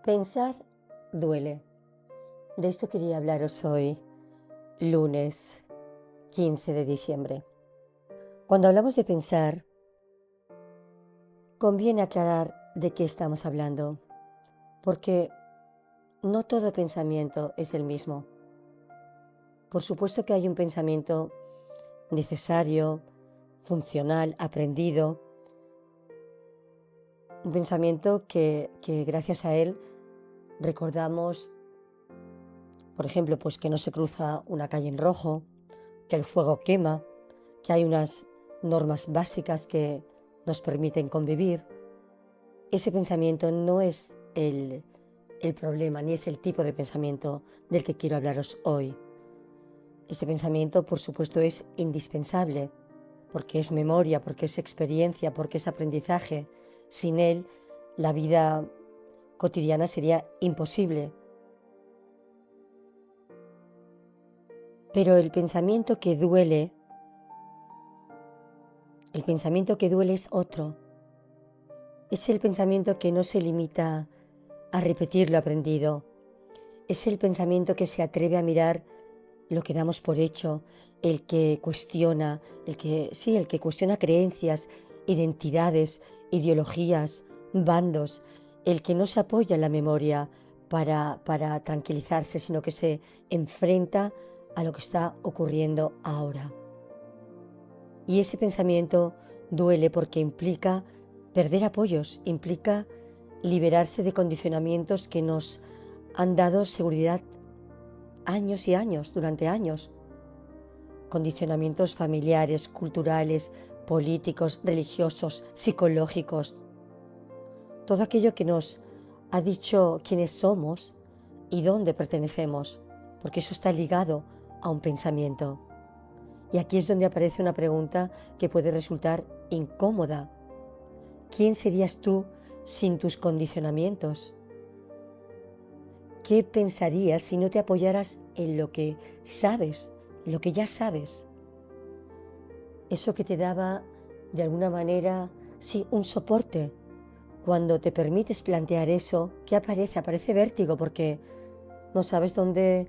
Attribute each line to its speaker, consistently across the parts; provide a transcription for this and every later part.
Speaker 1: Pensar duele. De esto quería hablaros hoy, lunes 15 de diciembre. Cuando hablamos de pensar, conviene aclarar de qué estamos hablando, porque no todo pensamiento es el mismo. Por supuesto que hay un pensamiento necesario, funcional, aprendido, un pensamiento que gracias a él recordamos, por ejemplo, pues que no se cruza una calle en rojo, que el fuego quema, que hay unas normas básicas que nos permiten convivir. Ese pensamiento no es el problema, ni es el tipo de pensamiento del que quiero hablaros hoy. Este pensamiento, por supuesto, es indispensable, porque es memoria, porque es experiencia, porque es aprendizaje. Sin él, la vida cotidiana sería imposible. Pero el pensamiento que duele es otro. Es el pensamiento que no se limita a repetir lo aprendido. Es el pensamiento que se atreve a mirar lo que damos por hecho, el que cuestiona, el que cuestiona creencias, identidades, ideologías, bandos, el que no se apoya en la memoria para tranquilizarse, sino que se enfrenta a lo que está ocurriendo ahora. Y ese pensamiento duele porque implica perder apoyos, implica liberarse de condicionamientos que nos han dado seguridad años y años, durante años. Condicionamientos familiares, culturales, políticos, religiosos, psicológicos. Todo aquello que nos ha dicho quiénes somos y dónde pertenecemos, porque eso está ligado a un pensamiento. Y aquí es donde aparece una pregunta que puede resultar incómoda. ¿Quién serías tú sin tus condicionamientos? ¿Qué pensarías si no te apoyaras en lo que sabes, lo que ya sabes? Eso que te daba, de alguna manera, sí, un soporte. Cuando te permites plantear eso, ¿qué aparece? Aparece vértigo porque no sabes dónde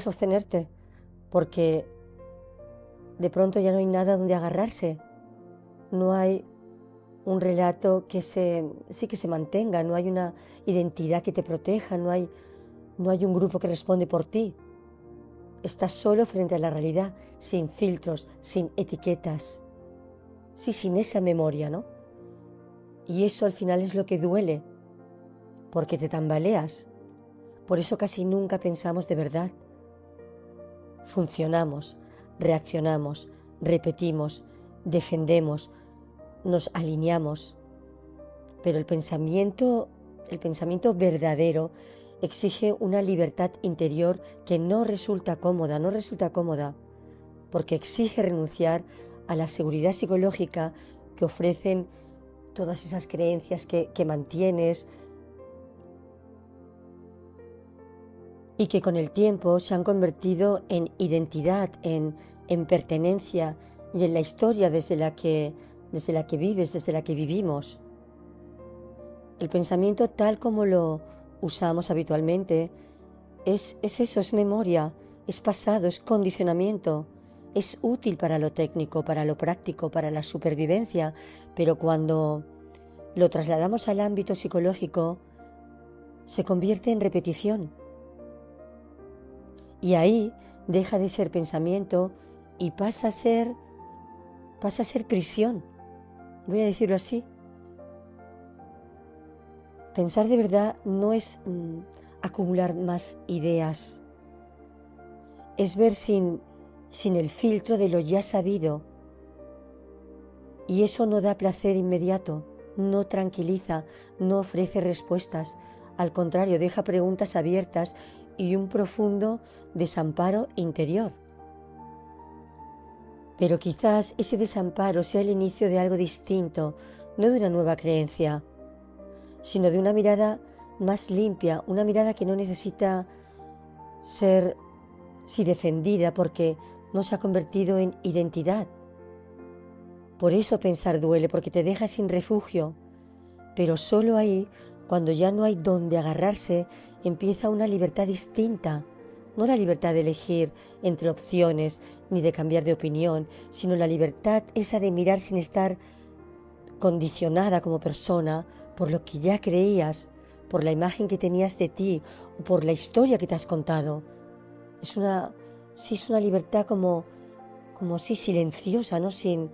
Speaker 1: sostenerte, porque de pronto ya no hay nada donde agarrarse. No hay un relato que se mantenga, no hay una identidad que te proteja, no hay un grupo que responde por ti. Estás solo frente a la realidad, sin filtros, sin etiquetas. Sí, sin esa memoria, ¿no? Y eso al final es lo que duele, porque te tambaleas. Por eso casi nunca pensamos de verdad. Funcionamos, reaccionamos, repetimos, defendemos, nos alineamos. Pero el pensamiento verdadero exige una libertad interior que no resulta cómoda, porque exige renunciar a la seguridad psicológica que ofrecen todas esas creencias que mantienes y que con el tiempo se han convertido en identidad, en pertenencia y en la historia desde la que vives, desde la que vivimos. El pensamiento tal como lo usamos habitualmente es eso, es memoria, es pasado, es condicionamiento, es útil para lo técnico, para lo práctico, para la supervivencia, pero cuando lo trasladamos al ámbito psicológico se convierte en repetición. Y ahí deja de ser pensamiento y pasa a ser prisión, voy a decirlo así. Pensar de verdad no es acumular más ideas, es ver sin el filtro de lo ya sabido. Y eso no da placer inmediato, no tranquiliza, no ofrece respuestas. Al contrario, deja preguntas abiertas y un profundo desamparo interior. Pero quizás ese desamparo sea el inicio de algo distinto, no de una nueva creencia, sino de una mirada más limpia, una mirada que no necesita ser defendida porque no se ha convertido en identidad. Por eso pensar duele, porque te deja sin refugio, pero solo ahí Cuando ya no hay dónde agarrarse, empieza una libertad distinta. No la libertad de elegir entre opciones ni de cambiar de opinión, sino la libertad esa de mirar sin estar condicionada como persona por lo que ya creías, por la imagen que tenías de ti o por la historia que te has contado. Es una libertad como silenciosa, ¿no? Sin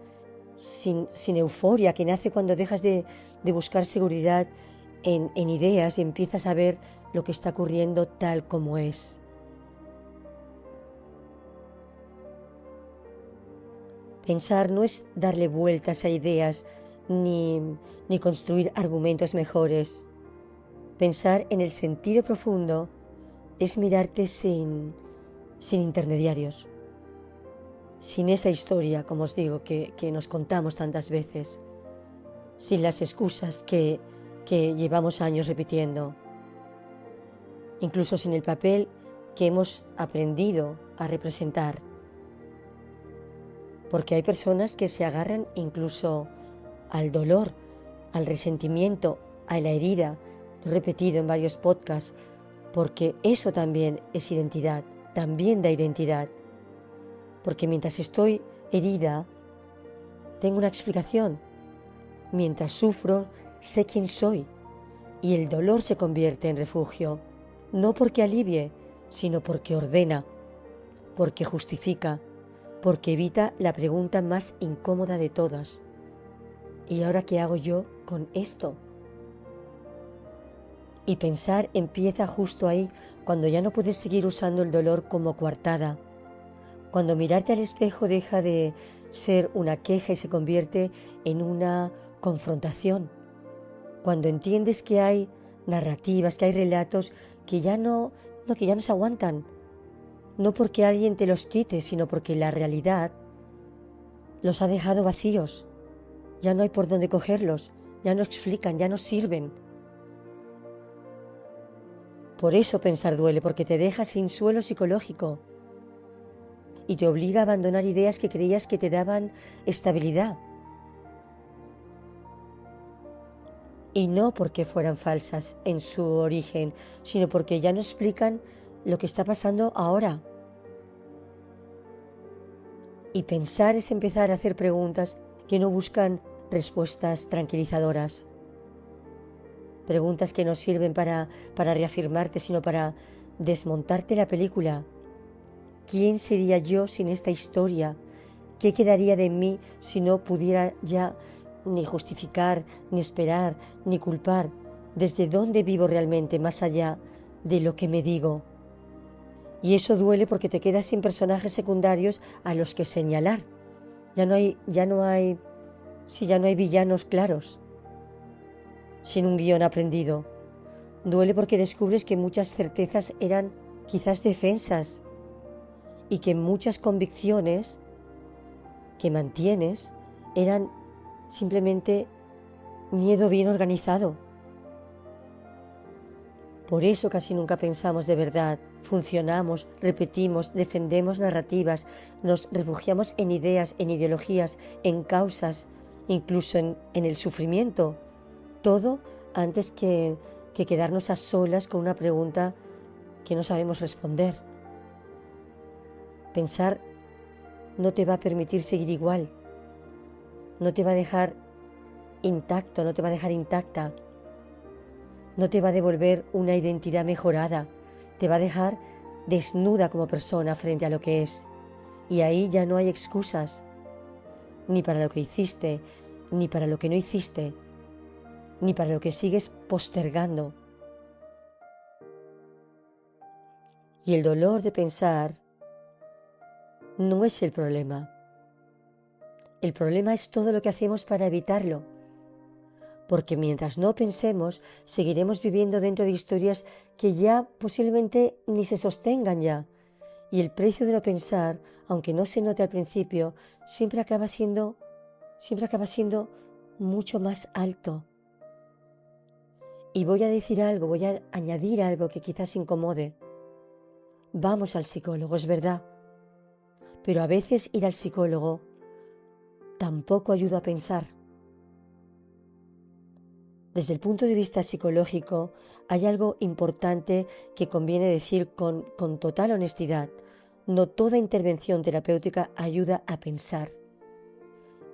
Speaker 1: euforia, que nace cuando dejas de buscar seguridad en ideas y empiezas a ver lo que está ocurriendo tal como es. Pensar no es darle vueltas a ideas ni construir argumentos mejores. Pensar en el sentido profundo es mirarte sin intermediarios, sin esa historia, como os digo, que nos contamos tantas veces, sin las excusas que llevamos años repitiendo, incluso sin el papel que hemos aprendido a representar. Porque hay personas que se agarran incluso al dolor, al resentimiento, a la herida. Lo he repetido en varios podcasts, porque eso también es identidad, también da identidad. Porque mientras estoy herida, tengo una explicación. Mientras sufro, sé quién soy. Y el dolor se convierte en refugio, no porque alivie, sino porque ordena, porque justifica, porque evita la pregunta más incómoda de todas. ¿Y ahora qué hago yo con esto? Y pensar empieza justo ahí, cuando ya no puedes seguir usando el dolor como coartada, cuando mirarte al espejo deja de ser una queja y se convierte en una confrontación, cuando entiendes que hay narrativas, que hay relatos que ya no se aguantan, no porque alguien te los quite, sino porque la realidad los ha dejado vacíos. Ya no hay por dónde cogerlos, ya no explican, ya no sirven. Por eso pensar duele, porque te deja sin suelo psicológico y te obliga a abandonar ideas que creías que te daban estabilidad. Y no porque fueran falsas en su origen, sino porque ya no explican lo que está pasando ahora. Y pensar es empezar a hacer preguntas que no buscan respuestas tranquilizadoras. Preguntas que no sirven para reafirmarte, sino para desmontarte la película. ¿Quién sería yo sin esta historia? ¿Qué quedaría de mí si no pudiera ya ni justificar, ni esperar, ni culpar? ¿Desde dónde vivo realmente, más allá de lo que me digo? Y eso duele porque te quedas sin personajes secundarios a los que señalar. Ya no hay villanos claros, sin un guión aprendido. Duele porque descubres que muchas certezas eran quizás defensas y que muchas convicciones que mantienes eran simplemente miedo bien organizado. Por eso casi nunca pensamos de verdad, funcionamos, repetimos, defendemos narrativas, nos refugiamos en ideas, en ideologías, en causas, incluso en el sufrimiento. Todo antes que quedarnos a solas con una pregunta que no sabemos responder. Pensar no te va a permitir seguir igual, no te va a dejar intacto, no te va a dejar intacta, no te va a devolver una identidad mejorada, te va a dejar desnuda como persona frente a lo que es. Y ahí ya no hay excusas, ni para lo que hiciste, ni para lo que no hiciste, ni para lo que sigues postergando. Y el dolor de pensar no es el problema. El problema es todo lo que hacemos para evitarlo. Porque mientras no pensemos, seguiremos viviendo dentro de historias que ya posiblemente ni se sostengan ya. Y el precio de no pensar, aunque no se note al principio, siempre acaba siendo mucho más alto. Y voy a decir algo, voy a añadir algo que quizás incomode. Vamos al psicólogo, es verdad. Pero a veces ir al psicólogo tampoco ayuda a pensar. Desde el punto de vista psicológico, hay algo importante que conviene decir con total honestidad. No toda intervención terapéutica ayuda a pensar.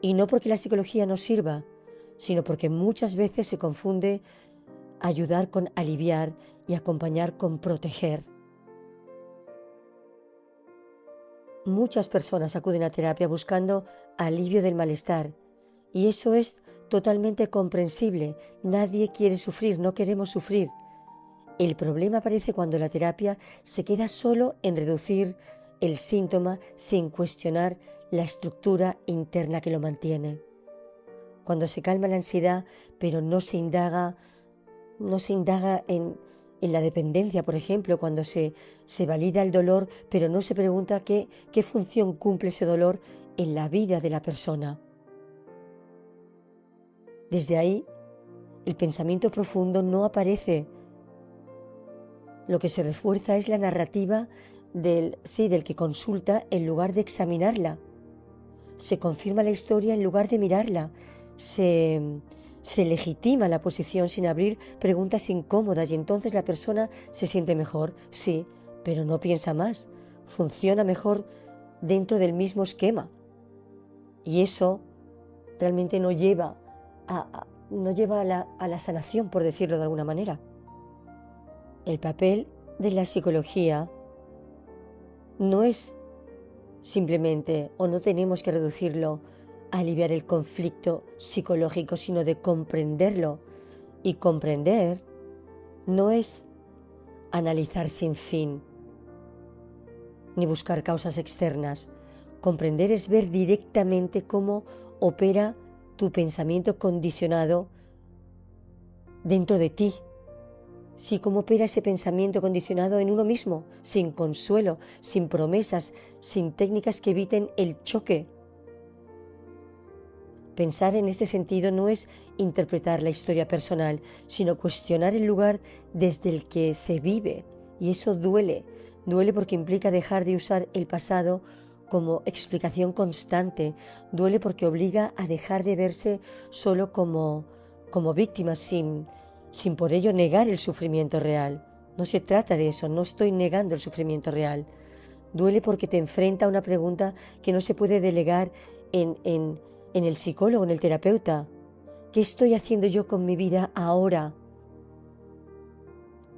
Speaker 1: Y no porque la psicología no sirva, sino porque muchas veces se confunde ayudar con aliviar y acompañar con proteger. Muchas personas acuden a terapia buscando alivio del malestar, y eso es totalmente comprensible. Nadie quiere sufrir, no queremos sufrir. El problema aparece cuando la terapia se queda solo en reducir el síntoma sin cuestionar la estructura interna que lo mantiene. Cuando se calma la ansiedad, pero no se indaga en la dependencia, por ejemplo, cuando se valida el dolor, pero no se pregunta qué función cumple ese dolor en la vida de la persona. Desde ahí, el pensamiento profundo no aparece. Lo que se refuerza es la narrativa del que consulta en lugar de examinarla. Se confirma la historia en lugar de mirarla. Se legitima la posición sin abrir preguntas incómodas y entonces la persona se siente mejor, sí, pero no piensa más. Funciona mejor dentro del mismo esquema. Y eso realmente no lleva a la sanación, por decirlo de alguna manera. El papel de la psicología no es simplemente, o no tenemos que reducirlo a aliviar el conflicto psicológico, sino de comprenderlo. Y comprender no es analizar sin fin, ni buscar causas externas. Comprender es ver directamente cómo opera tu pensamiento condicionado dentro de ti. Sí, cómo opera ese pensamiento condicionado en uno mismo, sin consuelo, sin promesas, sin técnicas que eviten el choque. Pensar en este sentido no es interpretar la historia personal, sino cuestionar el lugar desde el que se vive. Y eso duele. Duele porque implica dejar de usar el pasado como explicación constante. Duele porque obliga a dejar de verse solo como víctima sin por ello negar el sufrimiento real. No se trata de eso, no estoy negando el sufrimiento real. Duele porque te enfrenta a una pregunta que no se puede delegar en el psicólogo, en el terapeuta. ¿Qué estoy haciendo yo con mi vida ahora?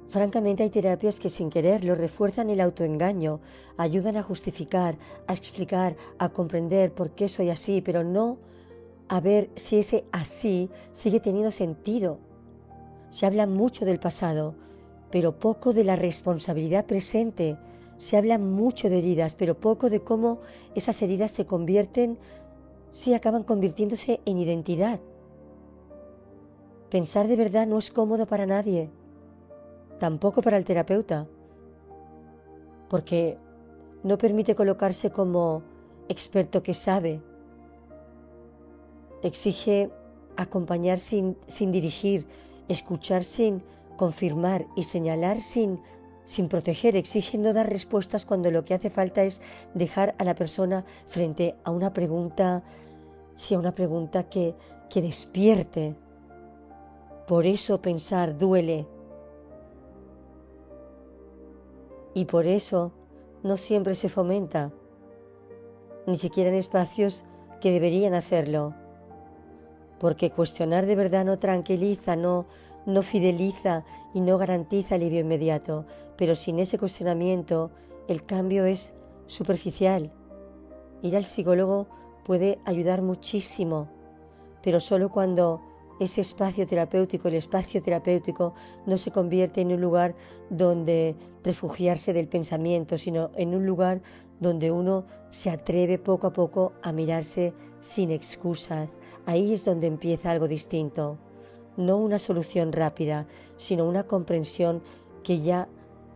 Speaker 1: Francamente, hay terapias que sin quererlo refuerzan el autoengaño, ayudan a justificar, a explicar, a comprender por qué soy así, pero no a ver si ese así sigue teniendo sentido. Se habla mucho del pasado, pero poco de la responsabilidad presente. Se habla mucho de heridas, pero poco de cómo esas heridas se convierten, acaban convirtiéndose en identidad. Pensar de verdad no es cómodo para nadie, tampoco para el terapeuta, porque no permite colocarse como experto que sabe. Exige acompañar sin dirigir, escuchar sin confirmar y señalar sin proteger. Exige no dar respuestas cuando lo que hace falta es dejar a la persona frente a una pregunta, a una pregunta que despierte. Por eso pensar duele. Y por eso no siempre se fomenta, ni siquiera en espacios que deberían hacerlo. Porque cuestionar de verdad no tranquiliza, no fideliza y no garantiza alivio inmediato. Pero sin ese cuestionamiento, el cambio es superficial. Ir al psicólogo puede ayudar muchísimo, pero solo cuando ese espacio terapéutico, el espacio terapéutico, no se convierte en un lugar donde refugiarse del pensamiento, sino en un lugar donde uno se atreve poco a poco a mirarse sin excusas. Ahí es donde empieza algo distinto. No una solución rápida, sino una comprensión que ya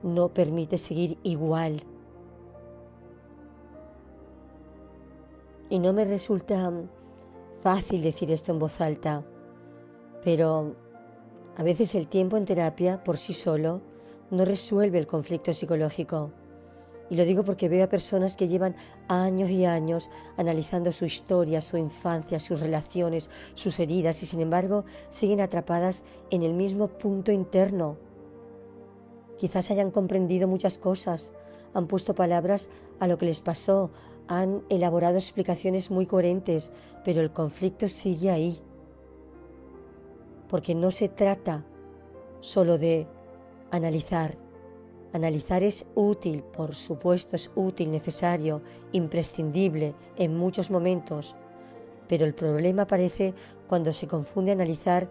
Speaker 1: no permite seguir igual. Y no me resulta fácil decir esto en voz alta, pero a veces el tiempo en terapia por sí solo no resuelve el conflicto psicológico. Y lo digo porque veo a personas que llevan años y años analizando su historia, su infancia, sus relaciones, sus heridas y sin embargo siguen atrapadas en el mismo punto interno. Quizás hayan comprendido muchas cosas, han puesto palabras a lo que les pasó, han elaborado explicaciones muy coherentes, pero el conflicto sigue ahí. Porque no se trata solo de analizar. Analizar es útil, por supuesto es útil, necesario, imprescindible en muchos momentos, pero el problema aparece cuando se confunde analizar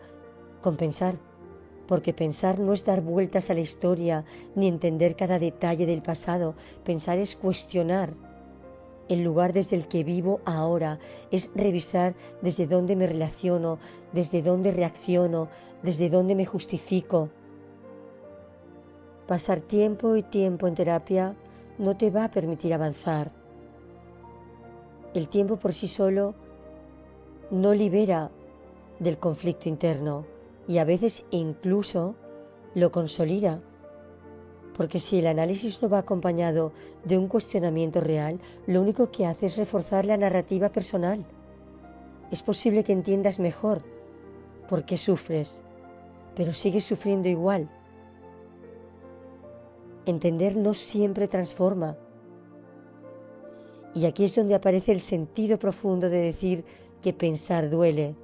Speaker 1: con pensar, porque pensar no es dar vueltas a la historia ni entender cada detalle del pasado, pensar es cuestionar el lugar desde el que vivo ahora, es revisar desde dónde me relaciono, desde dónde reacciono, desde dónde me justifico. Pasar tiempo y tiempo en terapia no te va a permitir avanzar. El tiempo por sí solo no libera del conflicto interno y a veces incluso lo consolida. Porque si el análisis no va acompañado de un cuestionamiento real, lo único que hace es reforzar la narrativa personal. Es posible que entiendas mejor por qué sufres, pero sigues sufriendo igual. Entender no siempre transforma. Y aquí es donde aparece el sentido profundo de decir que pensar duele.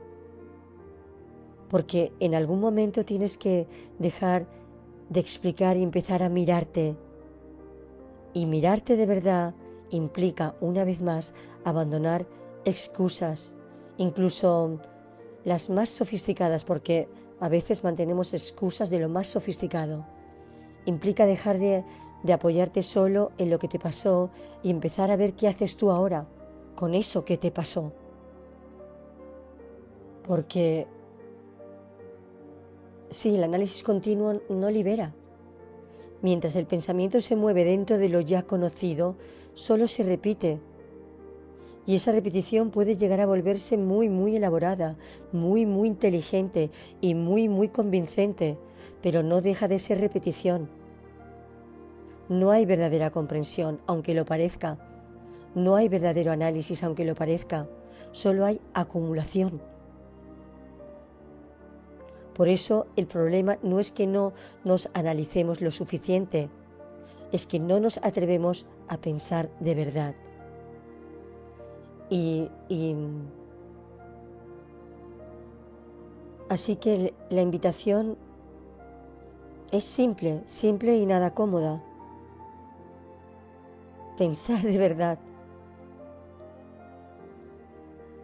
Speaker 1: Porque en algún momento tienes que dejar de explicar y empezar a mirarte. Y mirarte de verdad implica, una vez más, abandonar excusas, incluso las más sofisticadas, porque a veces mantenemos excusas de lo más sofisticado. Implica dejar de apoyarte solo en lo que te pasó y empezar a ver qué haces tú ahora con eso que te pasó. Porque sí, el análisis continuo no libera. Mientras el pensamiento se mueve dentro de lo ya conocido, solo se repite. Y esa repetición puede llegar a volverse muy, muy elaborada, muy, muy inteligente y muy, muy convincente, pero no deja de ser repetición. No hay verdadera comprensión, aunque lo parezca. No hay verdadero análisis, aunque lo parezca. Solo hay acumulación. Por eso el problema no es que no nos analicemos lo suficiente, es que no nos atrevemos a pensar de verdad. Así que la invitación es simple, simple y nada cómoda. Pensar de verdad.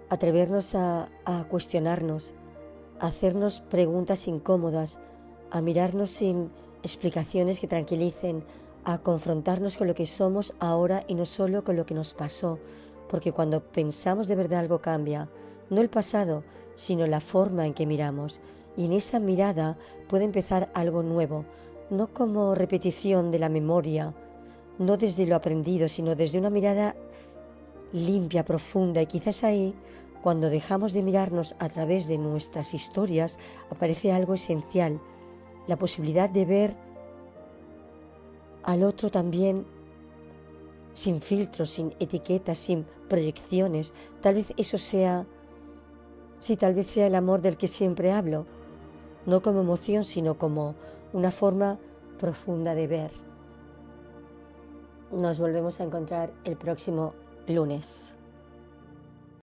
Speaker 1: Atrevernos a cuestionarnos, a hacernos preguntas incómodas, a mirarnos sin explicaciones que tranquilicen, a confrontarnos con lo que somos ahora y no solo con lo que nos pasó, porque cuando pensamos de verdad algo cambia, no el pasado, sino la forma en que miramos, y en esa mirada puede empezar algo nuevo, no como repetición de la memoria, no desde lo aprendido, sino desde una mirada limpia, profunda, y quizás ahí, cuando dejamos de mirarnos a través de nuestras historias, aparece algo esencial, la posibilidad de ver al otro también sin filtros, sin etiquetas, sin proyecciones. Tal vez eso sea, sí, tal vez sea el amor del que siempre hablo, no como emoción, sino como una forma profunda de ver. Nos volvemos a encontrar el próximo lunes.